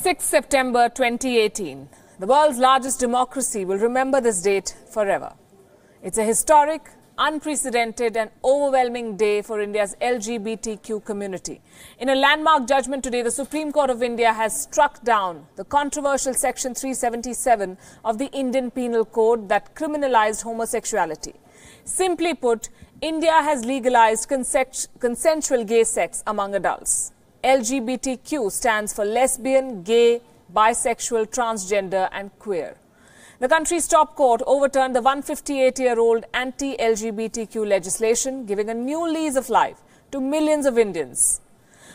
6 September 2018. The world's largest democracy will remember this date forever. It's a historic, unprecedented and overwhelming day for India's LGBTQ community. In a landmark judgment today, the Supreme Court of India has struck down the controversial Section 377 of the Indian Penal Code that criminalized homosexuality. Simply put, India has legalized consensual gay sex among adults. LGBTQ stands for lesbian, gay, bisexual, transgender and queer. The country's top court overturned the 158-year-old anti-LGBTQ legislation, giving a new lease of life to millions of Indians.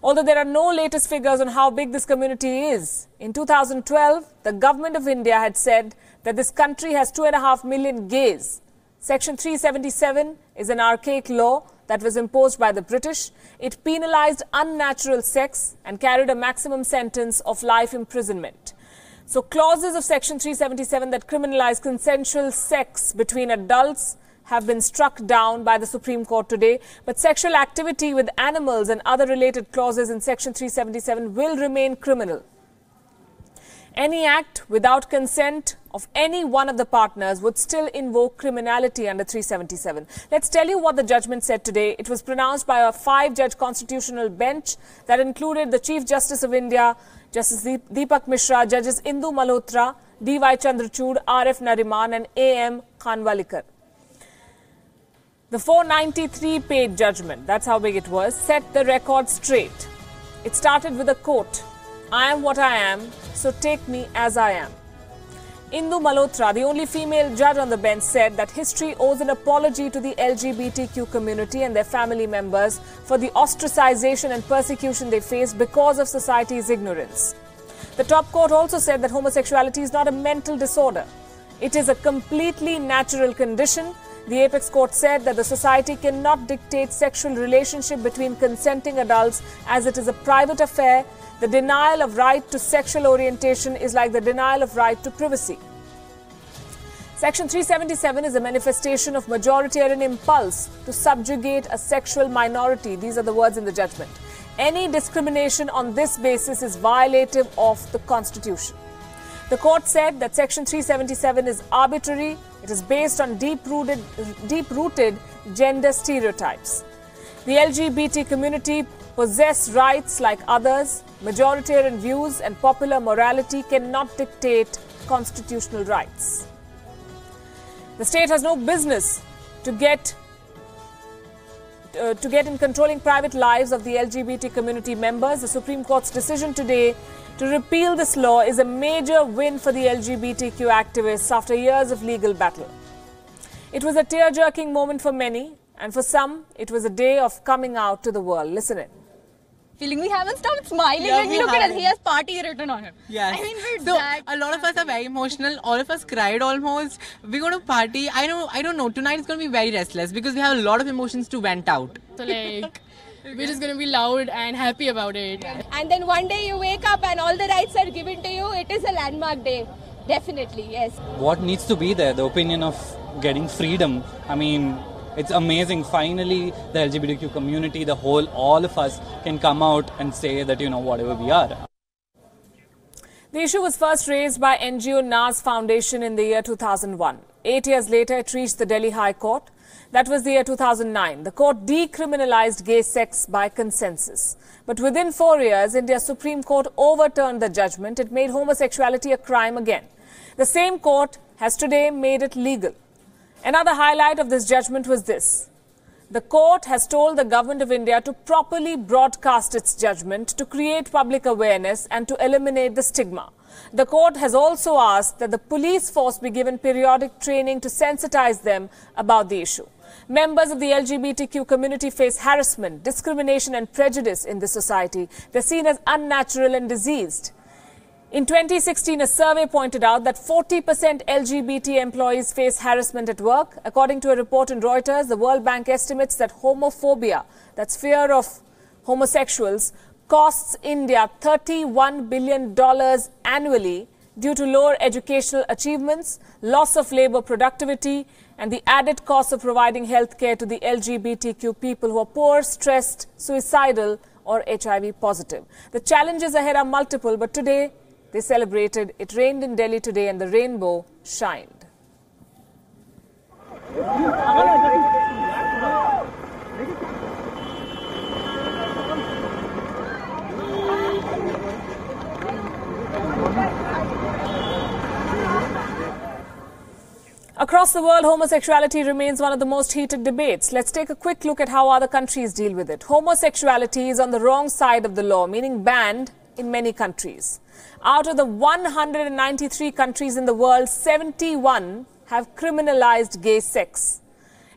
Although there are no latest figures on how big this community is, in 2012, the government of India had said that this country has 2.5 million gays. Section 377 is an archaic law that was imposed by the British. It penalized unnatural sex and carried a maximum sentence of life imprisonment. So clauses of Section 377 that criminalize consensual sex between adults have been struck down by the Supreme Court today. But sexual activity with animals and other related clauses in Section 377 will remain criminal. Any act without consent of any one of the partners would still invoke criminality under 377. Let's tell you what the judgment said today. It was pronounced by a 5-judge constitutional bench that included the Chief Justice of India, Justice Deepak Mishra, Judges Indu Malhotra, D.Y. Chandrachud, R.F. Nariman and A.M. Khanwalkar. The 493-page judgment, that's how big it was, set the record straight. It started with a quote, "I am what I am, so take me as I am." Indu Malhotra, the only female judge on the bench, said that history owes an apology to the LGBTQ community and their family members for the ostracization and persecution they faced because of society's ignorance. The top court also said that homosexuality is not a mental disorder. It is a completely natural condition. The apex court said that the society cannot dictate sexual relationship between consenting adults as it is a private affair. The denial of right to sexual orientation is like the denial of right to privacy. Section 377 is a manifestation of majoritarian impulse to subjugate a sexual minority. These are the words in the judgment. Any discrimination on this basis is violative of the Constitution. The court said that Section 377 is arbitrary. It is based on deep-rooted gender stereotypes. The LGBT community possess rights like others. Majoritarian views and popular morality cannot dictate constitutional rights. The state has no business to get in controlling private lives of the LGBT community members. The Supreme Court's decision today to repeal this law is a major win for the LGBTQ activists after years of legal battle. It was a tear-jerking moment for many, and for some, it was a day of coming out to the world. Listen in. Feeling we haven't stopped smiling when we look at us. He has party written on him. Yes. I mean, a lot of us are very emotional. All of us cried almost. We're going to party. I don't know. Tonight is going to be very restless because we have a lot of emotions to vent out. So like, we're just going to be loud and happy about it. And then one day you wake up and all the rights are given to you. It is a landmark day. Definitely, yes. What needs to be there? The opinion of getting freedom. I mean, it's amazing. Finally, the LGBTQ community, all of us can come out and say that, whatever we are. The issue was first raised by NGO Naz Foundation in the year 2001. 8 years later, it reached the Delhi High Court. That was the year 2009. The court decriminalized gay sex by consensus. But within 4 years, India's Supreme Court overturned the judgment. It made homosexuality a crime again. The same court has today made it legal. Another highlight of this judgment was this. The court has told the government of India to properly broadcast its judgment to create public awareness and to eliminate the stigma. The court has also asked that the police force be given periodic training to sensitize them about the issue. Members of the LGBTQ community face harassment, discrimination and prejudice in this society. They're seen as unnatural and diseased. In 2016, a survey pointed out that 40% LGBT employees face harassment at work. According to a report in Reuters, the World Bank estimates that homophobia, that's fear of homosexuals, costs India $31 billion annually due to lower educational achievements, loss of labor productivity, and the added cost of providing health care to the LGBTQ people who are poor, stressed, suicidal, or HIV positive. The challenges ahead are multiple, but today, They celebrated. It rained in Delhi today and the rainbow shined. Across the world, homosexuality remains one of the most heated debates. Let's take a quick look at how other countries deal with it. Homosexuality is on the wrong side of the law, meaning banned in many countries. Out of the 193 countries in the world, 71 have criminalized gay sex.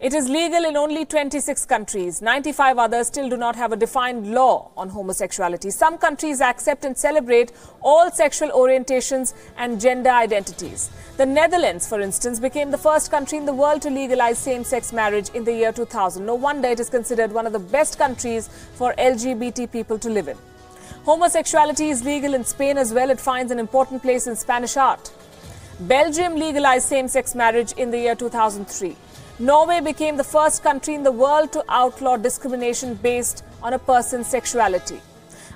It is legal in only 26 countries. 95 others still do not have a defined law on homosexuality. Some countries accept and celebrate all sexual orientations and gender identities. The Netherlands, for instance, became the first country in the world to legalize same-sex marriage in the year 2000. No wonder it is considered one of the best countries for LGBT people to live in. Homosexuality is legal in Spain as well. It finds an important place in Spanish art. Belgium legalized same-sex marriage in the year 2003. Norway became the first country in the world to outlaw discrimination based on a person's sexuality.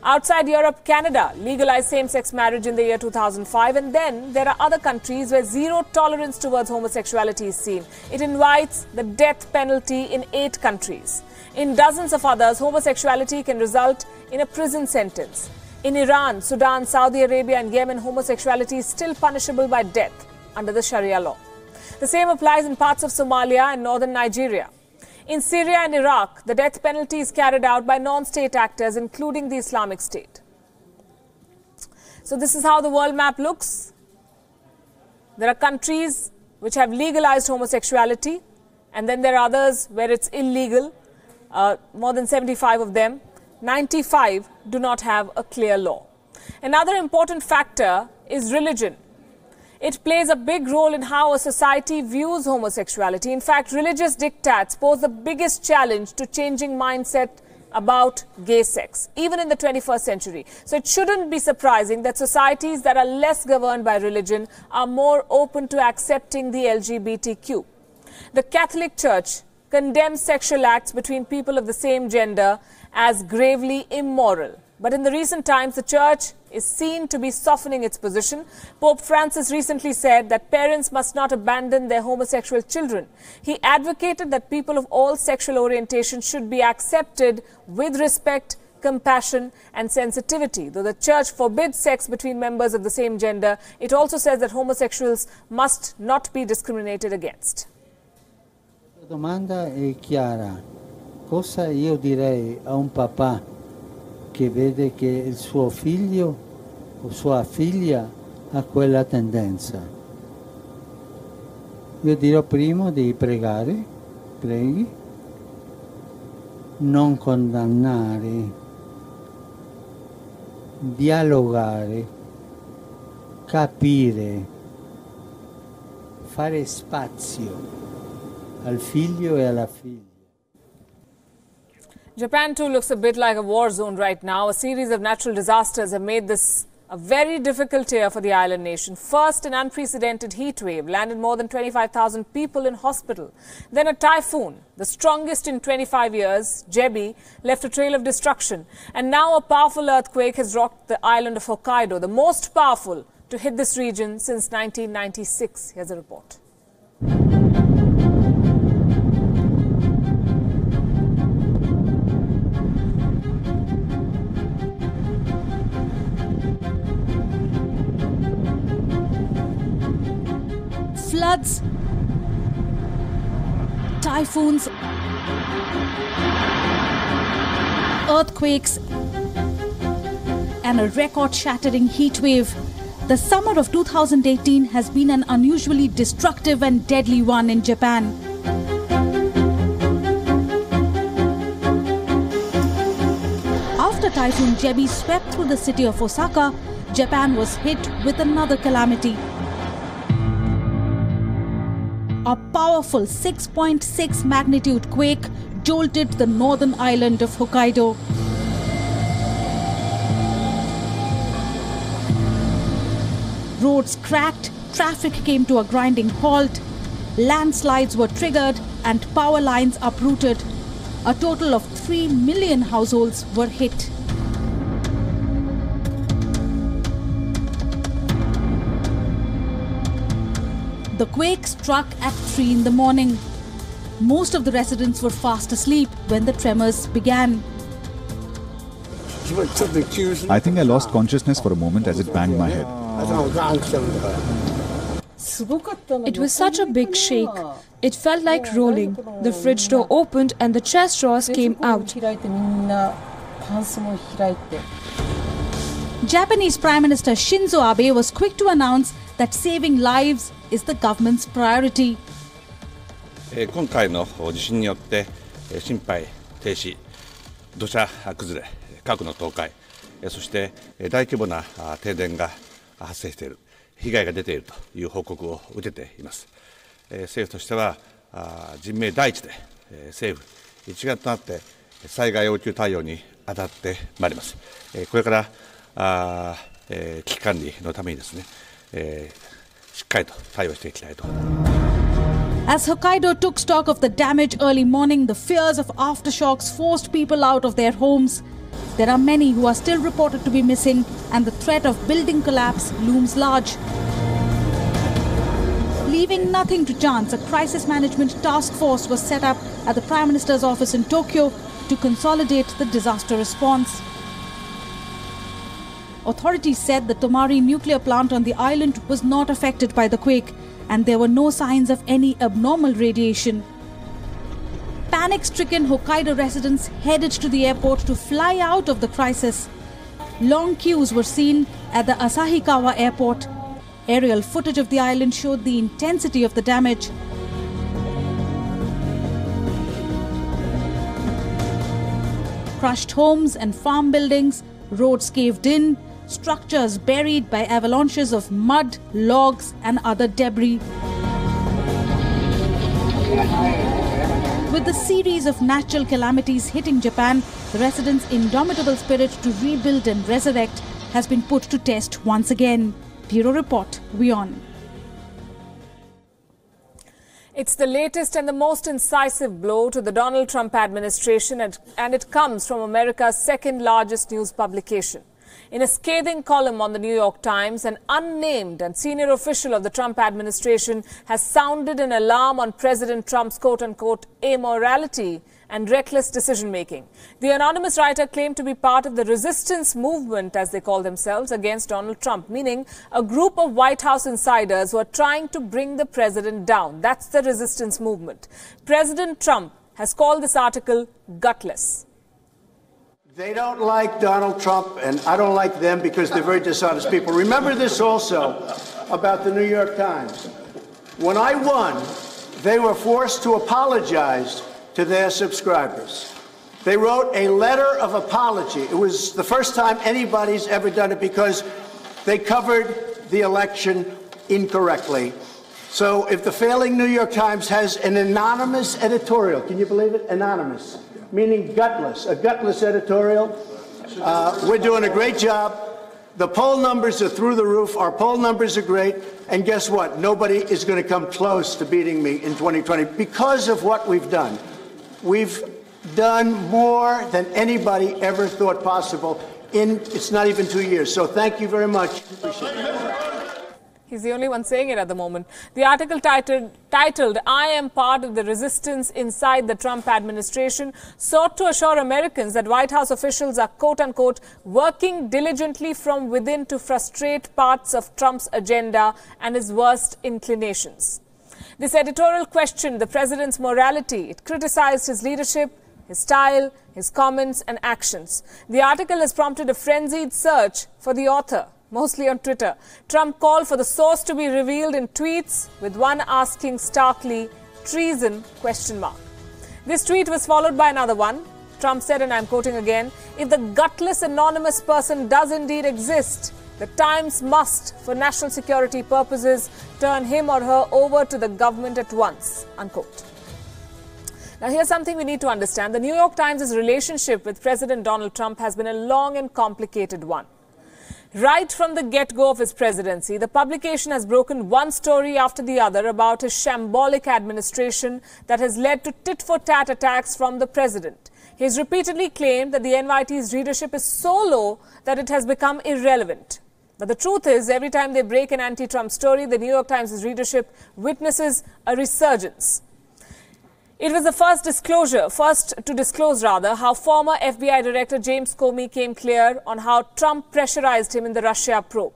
Outside Europe, Canada legalized same-sex marriage in the year 2005. And then there are other countries where zero tolerance towards homosexuality is seen. It invites the death penalty in 8 countries. In dozens of others, homosexuality can result in a prison sentence. In Iran, Sudan, Saudi Arabia and Yemen, homosexuality is still punishable by death under the Sharia law. The same applies in parts of Somalia and northern Nigeria. In Syria and Iraq, the death penalty is carried out by non-state actors, including the Islamic State. So this is how the world map looks. There are countries which have legalized homosexuality, and then there are others where it's illegal, more than 75 of them. 95 do not have a clear law. Another important factor is religion. It plays a big role in how a society views homosexuality. In fact, religious diktats pose the biggest challenge to changing mindset about gay sex, even in the 21st century. So it shouldn't be surprising that societies that are less governed by religion are more open to accepting the LGBTQ. The Catholic Church condemns sexual acts between people of the same gender as gravely immoral. But in the recent times, the Church is seen to be softening its position. Pope Francis recently said that parents must not abandon their homosexual children. He advocated that people of all sexual orientations should be accepted with respect, compassion and sensitivity. Though the Church forbids sex between members of the same gender, it also says that homosexuals must not be discriminated against. La domanda è chiara. Cosa io direi a un papà che vede che il suo figlio o sua figlia ha quella tendenza? Io dirò prima di pregare, preghi, non condannare, dialogare, capire, fare spazio al figlio e alla figlia. Japan too looks a bit like a war zone right now. A series of natural disasters have made this a very difficult year for the island nation. First, an unprecedented heat wave landed more than 25,000 people in hospital. Then a typhoon, the strongest in 25 years, Jebi, left a trail of destruction. And now a powerful earthquake has rocked the island of Hokkaido, the most powerful to hit this region since 1996. Here's a report. Floods, typhoons, earthquakes, and a record-shattering heat wave. The summer of 2018 has been an unusually destructive and deadly one in Japan. After Typhoon Jebi swept through the city of Osaka, Japan was hit with another calamity. A powerful 6.6 magnitude quake jolted the northern island of Hokkaido. Roads cracked, traffic came to a grinding halt, landslides were triggered and power lines uprooted. A total of 3 million households were hit. The quake struck at 3 in the morning. Most of the residents were fast asleep when the tremors began. I think I lost consciousness for a moment as it banged my head. It was such a big shake. It felt like rolling. The fridge door opened and the chest drawers came out. Japanese Prime Minister Shinzo Abe was quick to announce that saving lives is the government's priority. 今回の地震によって心肺停止、土砂崩れ、家屋の倒壊、そして大規模な停電が発生している、被害が出ているという報告を受けています。政府としては人命第一で政府一丸となって災害応急対応に当たってまいります。これから危機管理のためにですね、しっかりと対応していきたいと。As Hokkaido took stock of the damage early morning, the fears of aftershocks forced people out of their homes. There are many who are still reported to be missing, and the threat of building collapse looms large. Leaving nothing to chance, a crisis management task force was set up at the Prime Minister's office in Tokyo to consolidate the disaster response. Authorities said the Tomari nuclear plant on the island was not affected by the quake, and there were no signs of any abnormal radiation. Panic-stricken Hokkaido residents headed to the airport to fly out of the crisis. Long queues were seen at the Asahikawa airport. Aerial footage of the island showed the intensity of the damage. Crushed homes and farm buildings, roads caved in, structures buried by avalanches of mud, logs and other debris. With the series of natural calamities hitting Japan, the residents' indomitable spirit to rebuild and resurrect has been put to test once again. Bureau Report, WION. It's the latest and the most incisive blow to the Donald Trump administration, and it comes from America's second largest news publication. In a scathing column on the New York Times, an unnamed and senior official of the Trump administration has sounded an alarm on President Trump's quote-unquote amorality and reckless decision-making. The anonymous writer claimed to be part of the resistance movement, as they call themselves, against Donald Trump, meaning a group of White House insiders who are trying to bring the president down. That's the resistance movement. President Trump has called this article gutless. They don't like Donald Trump, and I don't like them because they're very dishonest people. Remember this also about the New York Times. When I won, they were forced to apologize to their subscribers. They wrote a letter of apology. It was the first time anybody's ever done it because they covered the election incorrectly. So if the failing New York Times has an anonymous editorial, can you believe it? Anonymous. Meaning gutless, a gutless editorial. We're doing a great job. The poll numbers are through the roof. Our poll numbers are great. And guess what? Nobody is going to come close to beating me in 2020 because of what we've done. We've done more than anybody ever thought possible it's not even 2 years. So thank you very much. Appreciate it. He's the only one saying it at the moment. The article titled, "I am part of the resistance inside the Trump administration," sought to assure Americans that White House officials are, quote-unquote, working diligently from within to frustrate parts of Trump's agenda and his worst inclinations. This editorial questioned the president's morality. It criticized his leadership, his style, his comments and actions. The article has prompted a frenzied search for the author, mostly on Twitter. Trump called for the source to be revealed in tweets, with one asking starkly, "Treason?" ? This tweet was followed by another one. Trump said, and I'm quoting again, "If the gutless anonymous person does indeed exist, the Times must, for national security purposes, turn him or her over to the government at once," unquote. Now, here's something we need to understand. The New York Times' relationship with President Donald Trump has been a long and complicated one. Right from the get-go of his presidency, the publication has broken one story after the other about his shambolic administration that has led to tit-for-tat attacks from the president. He has repeatedly claimed that the NYT's readership is so low that it has become irrelevant. But the truth is, every time they break an anti-Trump story, the New York Times' readership witnesses a resurgence. It was the first to disclose how former FBI Director James Comey came clear on how Trump pressurized him in the Russia probe.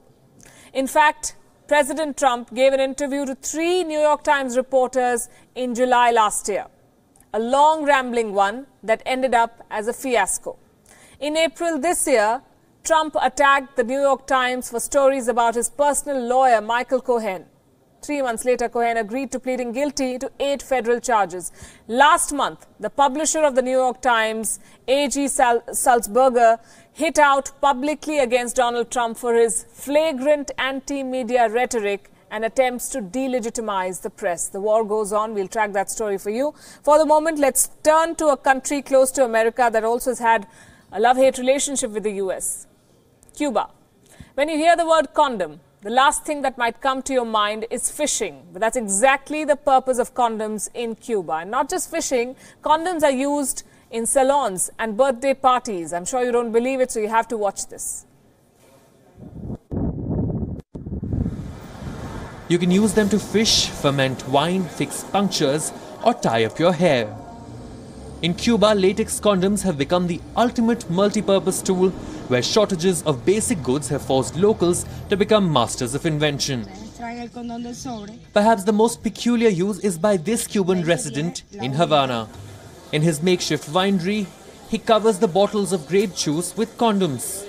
In fact, President Trump gave an interview to 3 New York Times reporters in July last year. A long, rambling one that ended up as a fiasco. In April this year, Trump attacked the New York Times for stories about his personal lawyer, Michael Cohen. 3 months later, Cohen agreed to pleading guilty to 8 federal charges. Last month, the publisher of the New York Times, A.G. Sulzberger, hit out publicly against Donald Trump for his flagrant anti-media rhetoric and attempts to delegitimize the press. The war goes on. We'll track that story for you. For the moment, let's turn to a country close to America that also has had a love-hate relationship with the US. Cuba. When you hear the word condom, the last thing that might come to your mind is fishing. But that's exactly the purpose of condoms in Cuba. And not just fishing, condoms are used in salons and birthday parties. I'm sure you don't believe it, so you have to watch this. You can use them to fish, ferment wine, fix punctures, or tie up your hair. In Cuba, latex condoms have become the ultimate multi-purpose tool where shortages of basic goods have forced locals to become masters of invention. Perhaps the most peculiar use is by this Cuban resident in Havana. In his makeshift winery, he covers the bottles of grape juice with condoms.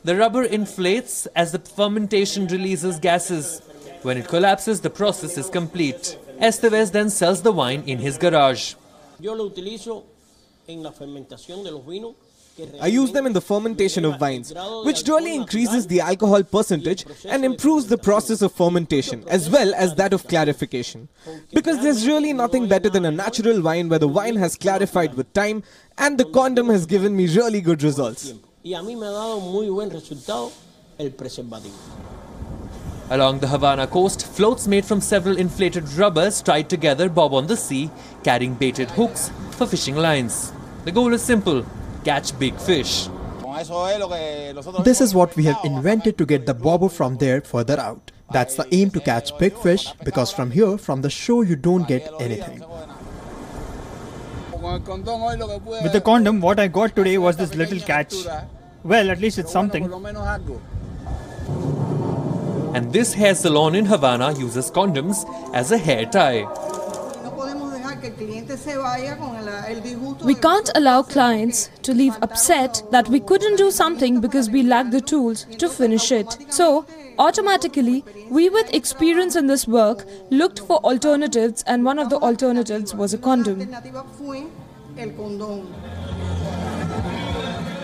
The rubber inflates as the fermentation releases gases. When it collapses, the process is complete. Estevez then sells the wine in his garage. I use them in the fermentation of wines, which really increases the alcohol percentage and improves the process of fermentation as well as that of clarification. Because there's really nothing better than a natural wine where the wine has clarified with time, and the condom has given me really good results. Along the Havana coast, floats made from several inflated rubbers tied together bob on the sea, carrying baited hooks for fishing lines. The goal is simple: catch big fish. This is what we have invented to get the bobber from there further out. That's the aim, to catch big fish, because from here, from the shore, you don't get anything. With the condom, what I got today was this little catch. Well, at least it's something. And this hair salon in Havana uses condoms as a hair tie. We can't allow clients to leave upset that we couldn't do something because we lack the tools to finish it. So, automatically, we with experience in this work looked for alternatives, and one of the alternatives was a condom.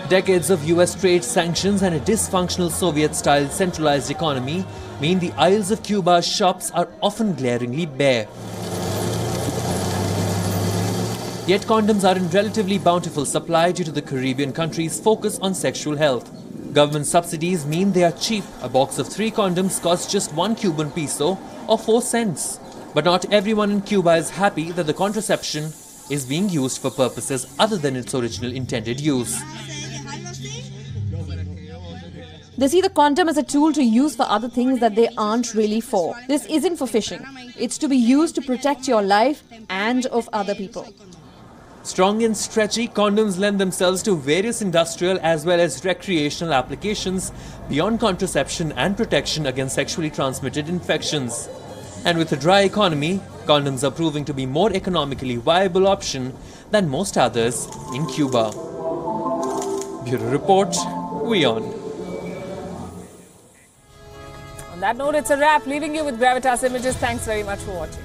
Decades of US trade sanctions and a dysfunctional Soviet-style centralized economy mean the aisles of Cuba's shops are often glaringly bare. Yet condoms are in relatively bountiful supply due to the Caribbean country's focus on sexual health. Government subsidies mean they are cheap. A box of 3 condoms costs just 1 Cuban peso or 4 cents. But not everyone in Cuba is happy that the contraception is being used for purposes other than its original intended use. They see the condom as a tool to use for other things that they aren't really for. This isn't for fishing. It's to be used to protect your life and of other people. Strong and stretchy, condoms lend themselves to various industrial as well as recreational applications beyond contraception and protection against sexually transmitted infections. And with a dry economy, condoms are proving to be more economically viable option than most others in Cuba. Bureau Report, WION. On that note, it's a wrap, leaving you with Gravitas Images. Thanks very much for watching.